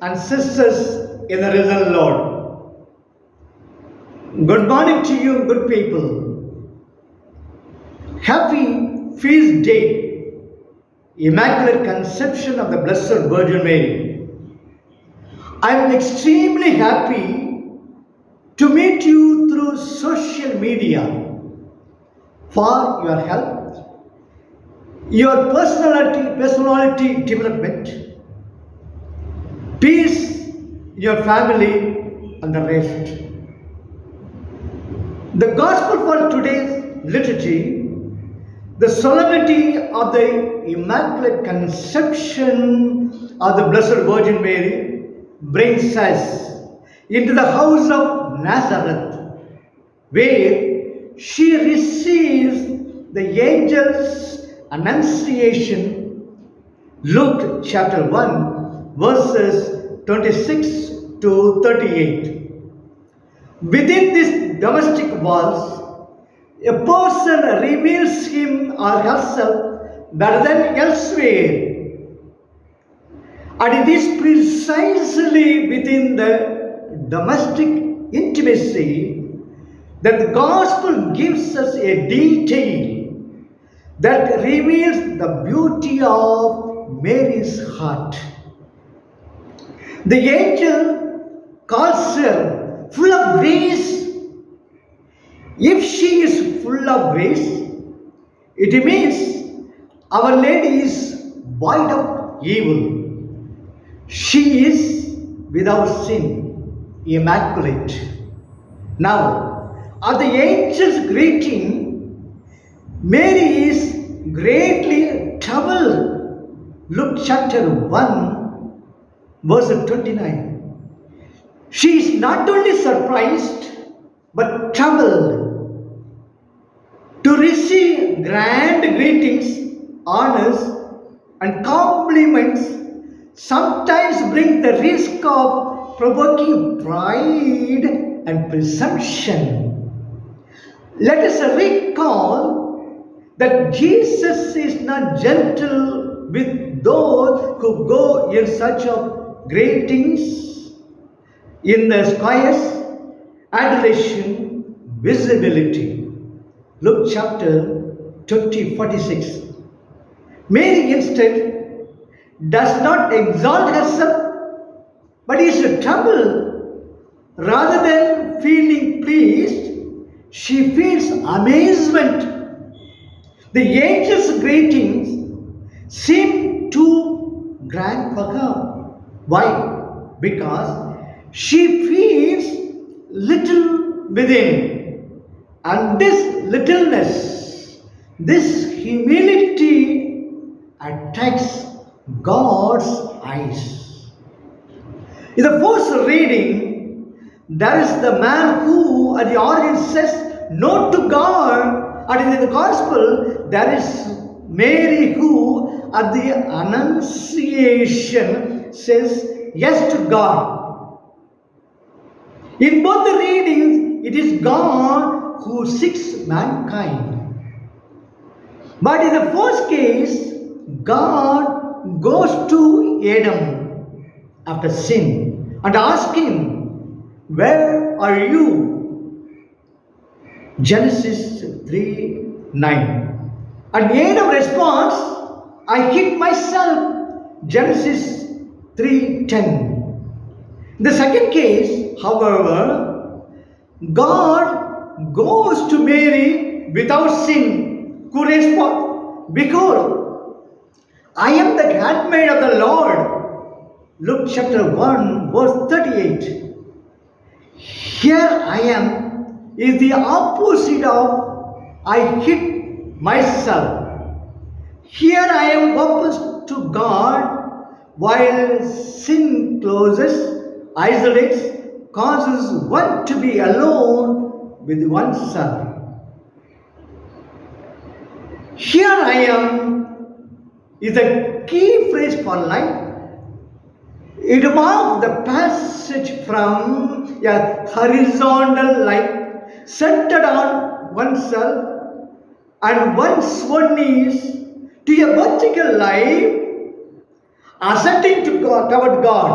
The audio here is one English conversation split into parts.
and sisters in the risen Lord. Good morning to you, good people. Happy feast day, Immaculate Conception of the Blessed Virgin Mary. I am extremely happy to meet you through social media for your help, your personality development, peace in your family, and the rest. The Gospel for today's liturgy, the solemnity of the Immaculate Conception of the Blessed Virgin Mary, brings us into the house of Nazareth, where she receives the angel's annunciation. Luke chapter 1, verses 26 to 38. Within these domestic walls, a person reveals him or herself better than elsewhere. And it is precisely within the domestic intimacy that the Gospel gives us a detail that reveals the beauty of Mary's heart. The angel calls her full of grace. If she is full of grace, it means Our Lady is void of evil. She is without sin, immaculate. Now, at the angel's greeting, Mary is greatly troubled. Luke chapter 1, verse 29. She is not only surprised, but troubled. To receive grand greetings, honors, and compliments sometimes bring the risk of provoking pride and presumption. Let us recall that Jesus is not gentle with those who go in search of greetings, in the squares, adulation, visibility. Luke chapter 20, 46. Mary instead does not exalt herself, but is troubled. Rather than feeling pleased, she feels amazement. The angel's greetings seem too grand for her. Why? Because she feels little within. And this littleness, this humility attracts God's eyes. In the first reading, there is the man who at the origin says no to God, and in the Gospel, there is Mary who at the Annunciation says yes to God. In both the readings, it is God who seeks mankind. But in the first case, God goes to Adam after sin and asks him, "Where are you?" Genesis 3:9. And Adam responds, "I hid myself." Genesis 3:10. In the second case, however, God goes to Mary without sin, who responds, "Behold, I am the handmaid of the Lord." Luke chapter 1, verse 38. Here I am is the opposite of I hid myself. Here I am opposed to God, while sin closes, isolates, causes one to be alone with oneself. Here I am is a key phrase for life. It marks the passage from a horizontal life centered on oneself and one's own needs to a vertical life ascending to God, toward God.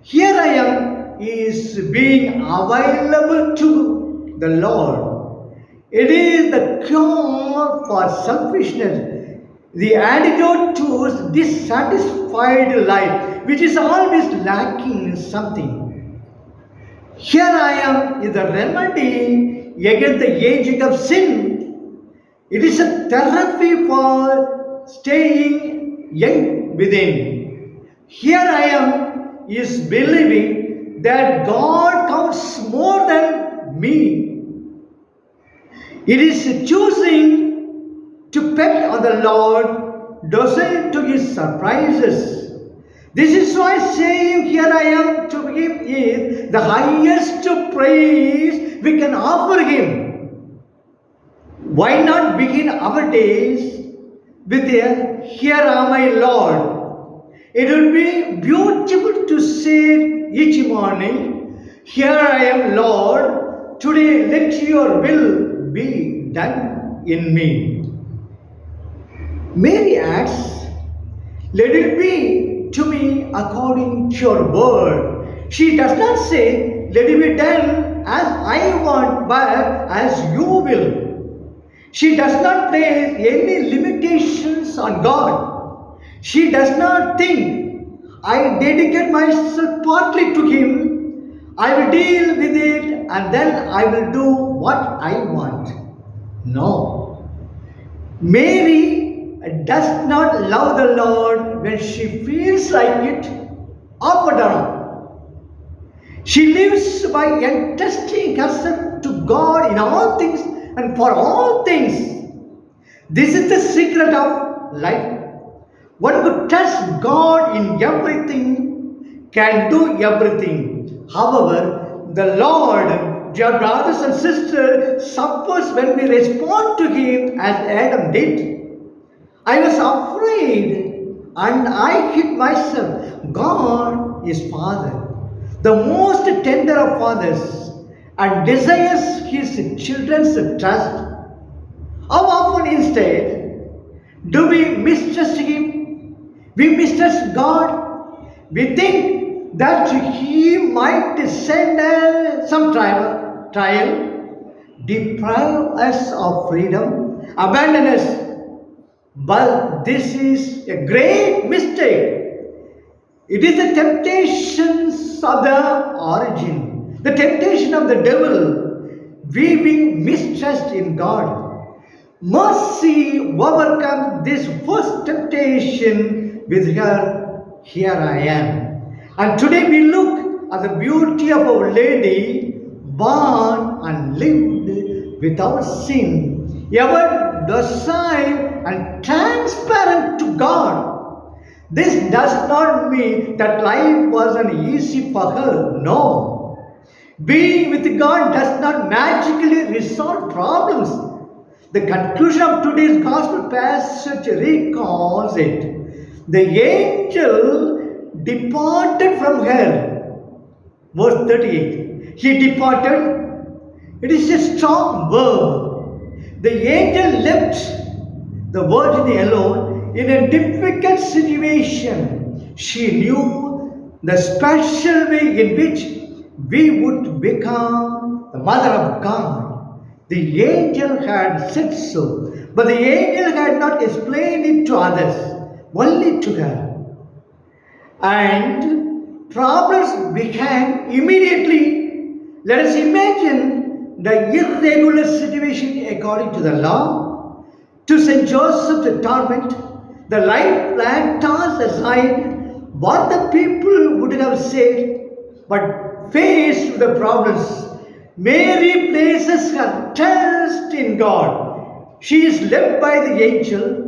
Here I am is being available to the Lord. It is the cure for selfishness, the antidote to dissatisfied life, which is always lacking in something. Here I am is the remedy against the aging of sin. It is a therapy for staying young within. Here I am is believing that God counts more than me. It is choosing to pet on the Lord, docile to his surprises. This is why saying here I am to him is the highest praise we can offer him. Why not begin our days with a here am I Lord? It would be beautiful to say each morning, here I am Lord, today let your will be done in me. Mary adds, let it be to me according to your word. She does not say, let it be done as I want, but as you will. She does not place any limitations on God. She does not think, I dedicate myself partly to Him, I will deal with it and then I will do what I want. No. Mary does not love the Lord when she feels like it, up or down. She lives by entrusting herself to God in all things and for all things. This is the secret of life. One who trusts God in everything can do everything. However, the Lord, dear brothers and sisters, suffers when we respond to Him as Adam did. I was afraid and I hid myself. God is Father, the most tender of fathers, and desires His children's trust. How often instead do we mistrust Him? We mistrust God. We think that He might send some trial, deprive us of freedom, abandon us. But this is a great mistake. It is the temptations of the origin, the temptation of the devil, weaving mistrust in God. Mercy overcomes this first temptation with her, here I am. And today we look at the beauty of Our Lady, born and lived without sin, ever docile and transparent to God. This does not mean that life wasn't easy for her. No. Being with God does not magically resolve problems. The conclusion of today's gospel passage recalls it. The angel departed from her. Verse 38. He departed. It is a strong verb. The angel left the virgin alone in a difficult situation. She knew the special way in which we would become the mother of God. The angel had said so, but the angel had not explained it to others, only to her. And problems began immediately. Let us imagine the irregular situation according to the law. To St. Joseph the torment, the life plan tossed aside what the people would have said, but faced with the problems, Mary places her trust in God. She is led by the angel,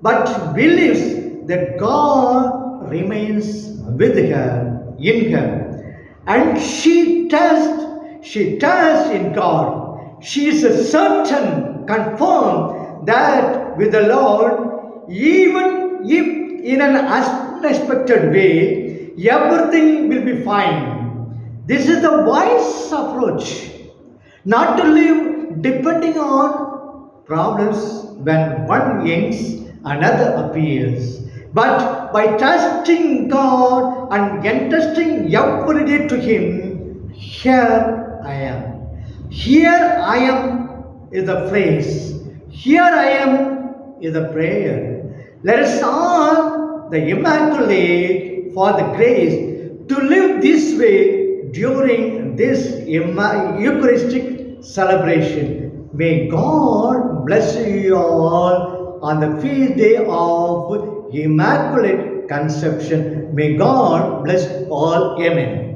but believes that God remains with her, in her. And she trusts in God. She is certain, confirmed that with the Lord, even if in an unexpected way, everything will be fine. This is the wise approach, not to live depending on problems. When one ends, another appears. But by trusting God and entrusting every day to Him, here I am. Here I am is the phrase. Here I am is the prayer. Let us ask the Immaculate for the grace to live this way during this Eucharistic celebration. May God bless you all on the feast day of Immaculate Conception. May God bless all. Amen.